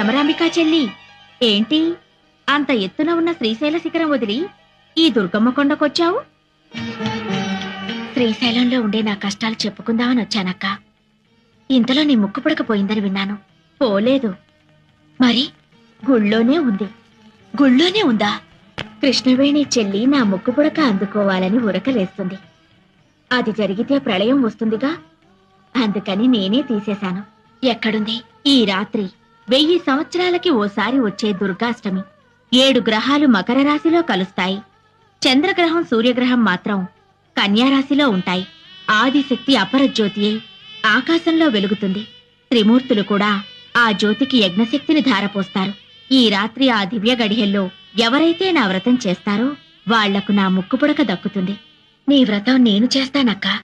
భ్రమరాంబికా చెల్లి, ఏంటి అంత ఎత్తున ఉన్న శ్రీశైల శిఖరం వదిలి ఈ దుర్గమ్మ కొండకొచ్చావు? శ్రీశైలంలో ఉండే నా కష్టాలు చెప్పుకుందామని వచ్చానక్క. ఇంతలో నీ ముక్కు పుడకపోయిందని విన్నాను. పోలేదు. మరి గుళ్ళోనే ఉంది. గుళ్ళోనే ఉందా? కృష్ణవేణి చెల్లి నా ముక్కు పుడక అందుకోవాలని ఉరకలేస్తుంది. అది జరిగితే ప్రళయం వస్తుందిగా, అందుకని నేనే తీసేశాను. ఎక్కడుంది? ఈ రాత్రి 1000 సంవత్సరాలకి ఓసారి వచ్చే దుర్గాష్టమి. 7 గ్రహాలు మకర రాశిలో కలుస్తాయి. చంద్రగ్రహం సూర్యగ్రహం మాత్రం కన్యారాశిలో ఉంటాయి. ఆదిశక్తి అపరజ్యోతియే ఆకాశంలో వెలుగుతుంది. త్రిమూర్తులు కూడా ఆ జ్యోతికి యజ్ఞశక్తిని ధారపోస్తారు. ఈ రాత్రి ఆ దివ్య గడియల్లో ఎవరైతే నా వ్రతం చేస్తారో వాళ్లకు నా ముక్కుపుడక దక్కుతుంది. నీ వ్రతం నేను చేస్తానక్కా.